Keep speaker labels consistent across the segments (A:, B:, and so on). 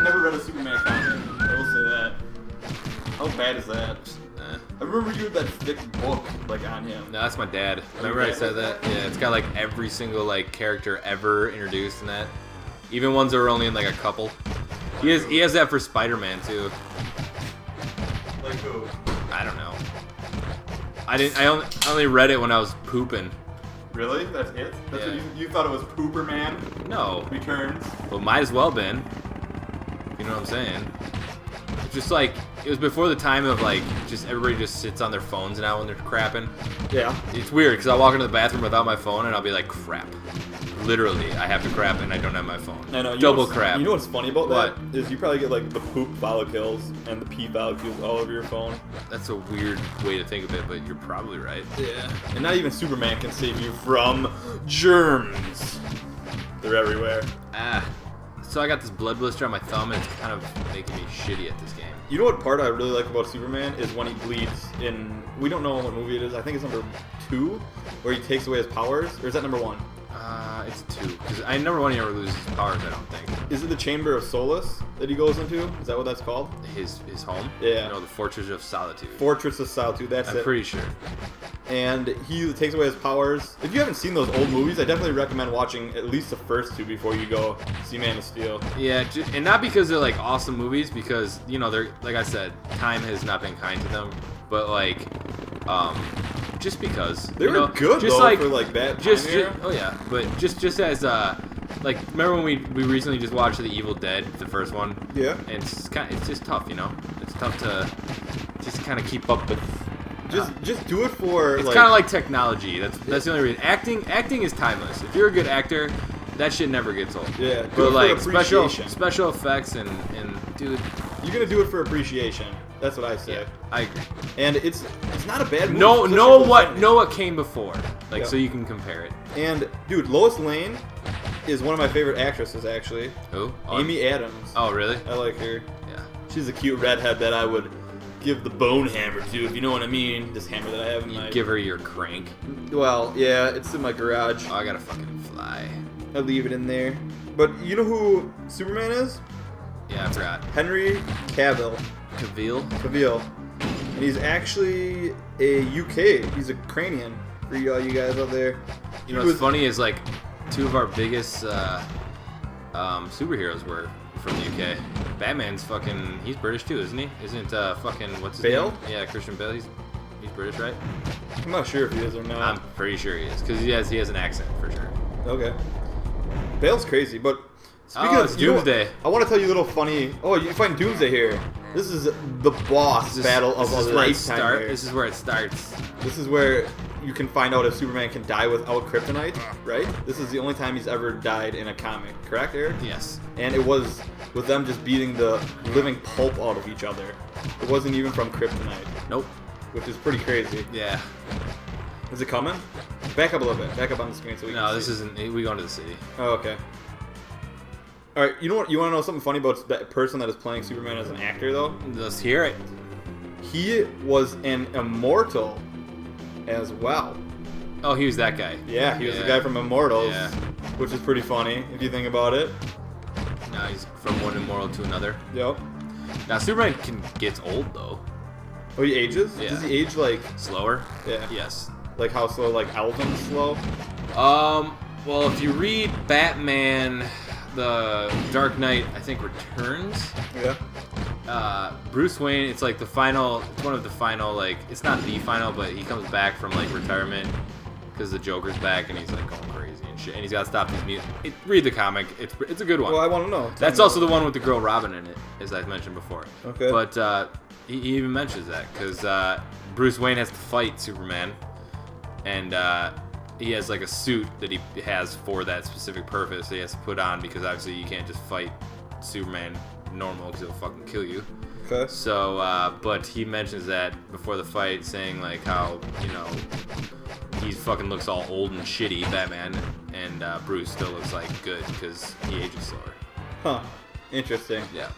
A: never read a Superman comic. I will say that. How bad is that? I remember you had that thick book like on him.
B: No, that's my dad. Remember I said that? Yeah, it's got like every single like character ever introduced in that. Even ones that were only in like a couple. He has that for Spider-Man too.
A: Like who?
B: I don't know. I only read it when I was pooping.
A: Really? That's it? That's
B: Yeah.
A: what you thought it was Pooper Man
B: No.
A: Returns?
B: Well, might as well been. You know what I'm saying? It's just like it was before the time of like just everybody just sits on their phones now when they're crapping.
A: Yeah.
B: It's weird because I'll walk into the bathroom without my phone and I'll be like, crap. Literally, I have to crap and I don't have my phone.
A: I know.
B: Double crap.
A: You know what's funny about
B: What?
A: that? Is you probably get like the poop follicles and the pee follicles all over your phone.
B: That's a weird way to think of it, but you're probably right.
A: Yeah. And not even Superman can save you from germs. They're everywhere.
B: So I got this blood blister on my thumb and it's kind of making me shitty at this game.
A: You know what part I really like about Superman is when he bleeds in. We don't know what movie it is. I think it's number 2, where he takes away his powers. Or is that number 1?
B: It's 2. Because number 1, he never loses his powers, I don't think.
A: Is it the Chamber of Solace that he goes into? Is that what that's called?
B: His home?
A: Yeah.
B: No, the Fortress of Solitude.
A: Fortress of Solitude. That's
B: I'm
A: it.
B: pretty sure.
A: And he takes away his powers. If you haven't seen those old movies, I definitely recommend watching at least the first 2 before you go see Man of Steel.
B: Yeah, and not because they're like awesome movies, because you know they're like I said, time has not been kind to them. But like, just because
A: They were good
B: just
A: though
B: like,
A: for like that time
B: just
A: era.
B: oh yeah, but just as like remember when we recently just watched The Evil Dead, the first one?
A: Yeah.
B: And it's just tough, you know. It's tough to just kind of keep up with.
A: Just do it for.
B: It's kind of like technology. That's the only reason. Acting is timeless. If you're a good actor, that shit never gets old.
A: Yeah. Do
B: But
A: it
B: like
A: for appreciation.
B: special effects and dude.
A: You're gonna do it for appreciation. That's what I say.
B: Yeah, I agree.
A: And it's not a bad movie.
B: Know
A: especially for
B: what came before, like
A: Yeah.
B: so you can compare it.
A: And dude, Lois Lane is one of my favorite actresses actually.
B: Who?
A: Amy Adams.
B: Oh really?
A: I like her.
B: Yeah.
A: She's a cute redhead that I would give the bone hammer to, if you know what I mean. This hammer that I have in
B: You
A: my.
B: give her your crank.
A: Well, yeah, it's in my garage.
B: Oh, I gotta fucking fly.
A: I leave it in there. But you know who Superman is?
B: Yeah, I forgot.
A: Henry Cavill.
B: Cavill.
A: And he's actually a UK. He's a Ukrainian for you all you guys out there.
B: You know what's funny is like 2 of our biggest superheroes were from the UK. Batman's fucking, he's British too, isn't he? Isn't fucking what's his
A: Bale?
B: name? Yeah, Christian Bale. He's British, right?
A: I'm not sure if he is or not.
B: I'm pretty sure he is because he has an accent for sure.
A: Okay. Bale's crazy, but speaking
B: It's
A: of you know what?
B: Doomsday.
A: I want to tell you a little funny. Oh, you find Doomsday here. This is the boss battle of a lifetime.
B: This is where it starts.
A: This is where you can find out if Superman can die without kryptonite, right? This is the only time he's ever died in a comic, correct, Eric?
B: Yes.
A: And it was with them just beating the living pulp out of each other. It wasn't even from kryptonite,
B: Nope.
A: which is pretty crazy.
B: Yeah.
A: Is it coming? Back up a little bit. Back up on the screen so we can
B: No,
A: see.
B: this isn't. We go into the city.
A: Oh, okay. All right, you know what? You want to know something funny about that person that is playing Superman as an actor, though?
B: Let's hear it.
A: He was an immortal as well.
B: Oh, he was that guy.
A: Yeah, he was the guy from Immortals,
B: Yeah.
A: which is pretty funny if you think about it.
B: Now he's from one immortal to another.
A: Yep.
B: Now Superman gets old though.
A: Oh, he ages?
B: Yeah.
A: Does he age like
B: Slower.
A: Yeah.
B: Yes.
A: like how slow? Like Alvin slow?
B: Well, if you read Batman, the Dark Knight, I think Returns.
A: Yeah.
B: Bruce Wayne, it's like the final. It's one of the final. Like it's not the final, but he comes back from like retirement because the Joker's back and he's like going crazy and shit. And he's got to stop these mutants. Read the comic. It's a good one.
A: Well, I want to know.
B: That's also the one with the girl Robin in it, as I mentioned before.
A: Okay.
B: But he even mentions that because Bruce Wayne has to fight Superman, and he has like a suit that he has for that specific purpose. He has to put on because obviously you can't just fight Superman normal because he'll fucking kill you.
A: Okay.
B: So, but he mentions that before the fight, saying like how he fucking looks all old and shitty, Batman, and Bruce still looks like good because he ages slower.
A: Huh. Interesting.
B: Yeah.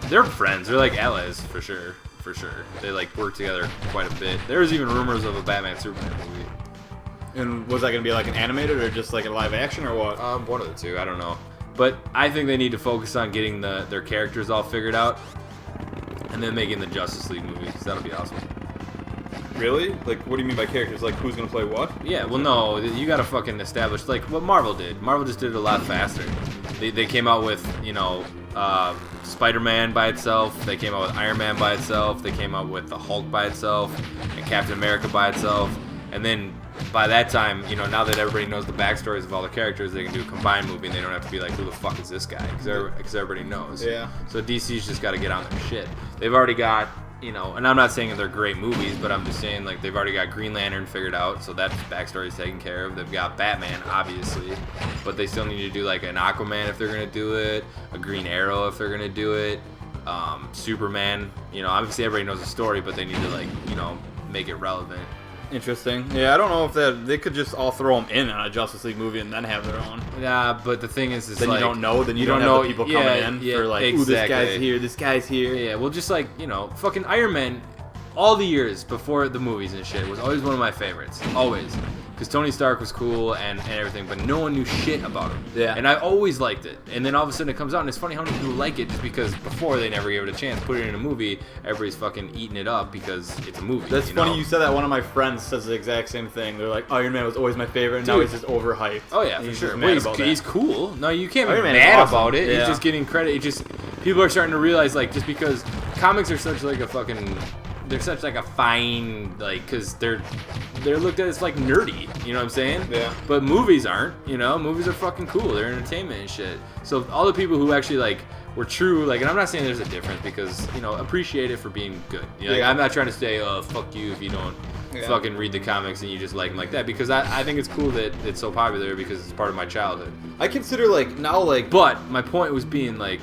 B: They're friends. They're like allies for sure. For sure. They like work together quite a bit. There's even rumors of a Batman Superman movie.
A: And was that gonna be like an animated or just like a live action or what?
B: One of the two. I don't know. But I think they need to focus on getting their characters all figured out, and then making the Justice League movie, because that'll be awesome.
A: Really? Like, what do you mean by characters? Like, who's gonna play what?
B: Yeah, well, no, you gotta fucking establish, like, what Marvel did. Marvel just did it a lot faster. They came out with, Spider-Man by itself. They came out with Iron Man by itself. They came out with the Hulk by itself, and Captain America by itself. And then, by that time, now that everybody knows the backstories of all the characters, they can do a combined movie, and they don't have to be like, who the fuck is this guy? Because everybody knows.
A: Yeah.
B: So DC's just gotta get on their shit. They've already got... and I'm not saying that they're great movies, but I'm just saying, like, they've already got Green Lantern figured out, so that backstory is taken care of. They've got Batman, obviously, but they still need to do, like, an Aquaman if they're going to do it, a Green Arrow if they're going to do it, Superman. Obviously everybody knows the story, but they need to, like, make it relevant.
A: Interesting. Yeah, I don't know if they could just all throw them in on a Justice League movie and then have their own.
B: Yeah, but the thing is
A: then
B: like,
A: you don't know. Then you don't have the people coming in for like,
B: exactly.
A: Ooh, this guy's here, this guy's here.
B: Yeah, well, just like fucking Iron Man, all the years before the movies and shit was always one of my favorites, always. Because Tony Stark was cool and everything, but no one knew shit about him.
A: Yeah.
B: And I always liked it. And then all of a sudden it comes out, and it's funny how many people like it just because before they never gave it a chance. Put it in a movie, everybody's fucking eating it up because it's a movie.
A: That's funny you said that. One of my friends says the exact same thing. They're like, Iron Man was always my favorite, and now he's just overhyped.
B: Oh, yeah,
A: and
B: for
A: he's
B: sure.
A: just
B: Well,
A: mad about that.
B: he's cool. No, you can't be
A: Iron Man
B: mad
A: is awesome.
B: about it.
A: Yeah.
B: He's just getting credit. People are starting to realize, like, just because comics are such like a fucking... They're such like a fine, like, because they're looked at as like nerdy, you know what I'm saying?
A: Yeah.
B: But movies aren't, movies are fucking cool. They're entertainment and shit. So all the people who actually like were true, like, and I'm not saying there's a difference because appreciate it for being good. Like, I'm not trying to say, oh, fuck you if you don't fucking read the comics and you just like them like that, because I think it's cool that it's so popular because it's part of my childhood.
A: I consider
B: But my point was being like,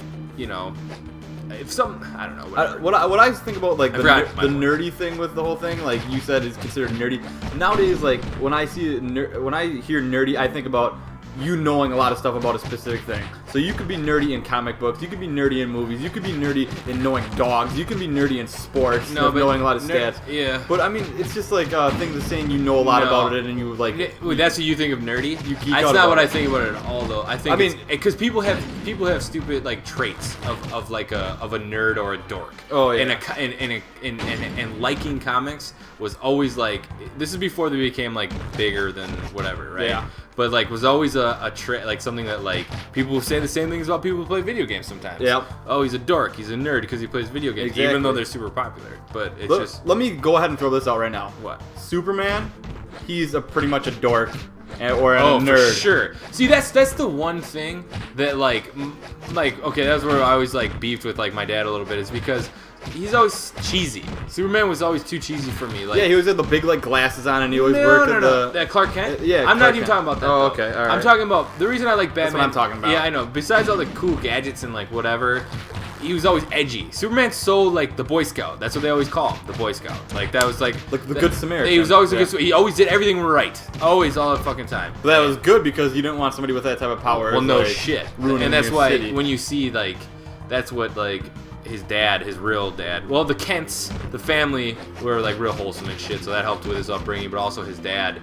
B: if some, I don't know.
A: What I think about like the
B: nerdy
A: nerdy thing with the whole thing, like you said, is considered nerdy. Nowadays, like when I hear nerdy, I think about you knowing a lot of stuff about a specific thing. So you could be nerdy in comic books, you could be nerdy in movies, you could be nerdy in knowing dogs, you can be nerdy in sports, knowing a lot of stats.
B: Yeah.
A: But I mean, it's just like things of saying you know a lot about it and you like.
B: That's what you think of nerdy?
A: That's
B: not what I think about it at all, though. I mean, because people have stupid like traits of like a nerd or a dork.
A: Oh yeah.
B: And liking comics was always like, this is before they became like bigger than whatever, right? Yeah. But like was always a trait, like something that like people say the same things about people who play video games sometimes.
A: Yeah.
B: Oh, he's a dork. He's a nerd because he plays video games,
A: exactly.
B: even though they're super popular. But it's
A: let me go ahead and throw this out right now.
B: What?
A: Superman, he's pretty much a dork or a nerd.
B: For sure. See, that's the one thing that like okay, that's where I always like beefed with like my dad a little bit, is because he's always cheesy. Superman was always too cheesy for me. Like,
A: yeah, he always had the big like glasses on, and he always worked at the.
B: That Clark Kent.
A: Yeah,
B: I'm not even talking about that.
A: Oh,
B: though.
A: okay, all right.
B: I'm talking about the reason I like Batman.
A: That's what I'm talking about.
B: Yeah, I know. Besides all the cool gadgets and like whatever, he was always edgy. Superman's so like the Boy Scout. That's what they always call him, the Boy Scout. Like that was like
A: the Good Samaritan.
B: He was always a good. He always did everything right. Always, all the fucking time.
A: But that was good because you didn't want somebody with that type of power.
B: Well, no
A: like,
B: shit.
A: And
B: that's why
A: city.
B: when you see like, that's what like. His dad, his real dad. Well, the Kents, the family, were like real wholesome and shit, so that helped with his upbringing. But also his dad,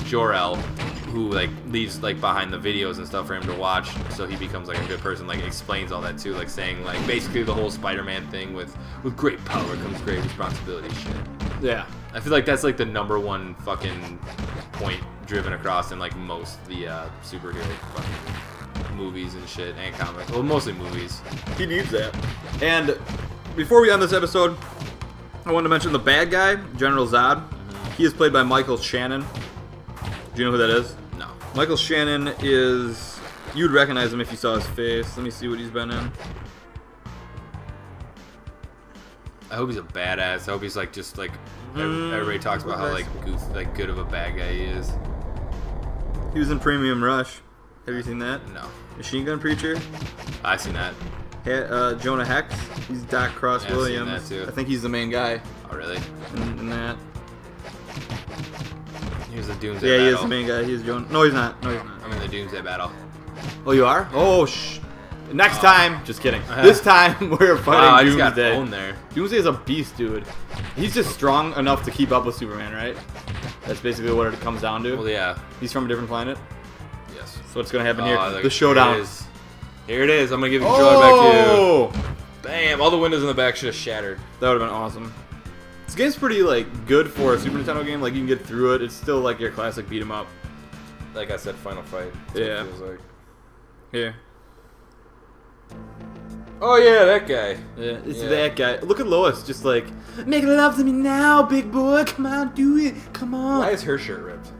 B: Jor-El, who like leaves like behind the videos and stuff for him to watch, so he becomes like a good person. Like explains all that too, like saying like basically the whole Spider-Man thing with great power comes great responsibility shit.
A: Yeah,
B: I feel like that's like the number one fucking point driven across in like most of the superhero fucking movies and shit and comics. Well, mostly movies.
A: He needs that. And before we end this episode, I wanted to mention the bad guy, General Zod. Mm-hmm. He is played by Michael Shannon. Do you know who that is?
B: No.
A: Michael Shannon is... You'd recognize him if you saw his face. Let me see what he's been in.
B: I hope he's a badass. I hope he's like just like everybody talks about how like good of a bad guy he is.
A: He was in Premium Rush. Have you seen that?
B: No.
A: Machine Gun Preacher.
B: I've seen that.
A: Jonah Hex. He's Doc Cross Williams.
B: I've seen that too.
A: I think he's the main guy.
B: Oh really?
A: In that.
B: He was the Doomsday
A: battle.
B: battle.
A: He is the main guy. He's Jonah. No, he's not. No, he's not.
B: I'm in the Doomsday battle.
A: Oh, you are? Oh, Next time. Just kidding. This time we're fighting
B: I just got
A: Doomsday.
B: owned there.
A: Doomsday is a beast, dude. He's just strong enough to keep up with Superman, right? That's basically what it comes down to.
B: Well, yeah.
A: He's from a different planet.
B: Yes.
A: So what's gonna happen
B: Oh,
A: here?
B: look,
A: The showdown.
B: Here it is. Here it is. I'm gonna give the controller back to you.
A: Oh,
B: Bam! All the windows in the back should have shattered.
A: that would have been awesome. This game's pretty like good for a Super Nintendo game. Like you can get through it. It's still like your classic beat 'em up.
B: Like I said, Final Fight. That's what
A: Yeah.
B: it feels like.
A: Yeah.
B: Oh yeah, that guy.
A: Yeah, it's
B: Yeah.
A: that guy. Look at Lois, just like, make love to me now, big boy. Come on, do it. Come on.
B: Why is her shirt ripped?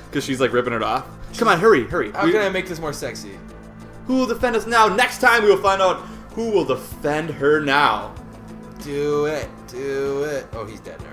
A: Because she's like ripping it off. Come on, hurry, hurry.
B: How can I make this more sexy?
A: Who will defend us now? Next time we will find out who will defend her now.
B: Do it. Do it. Oh, he's dead now.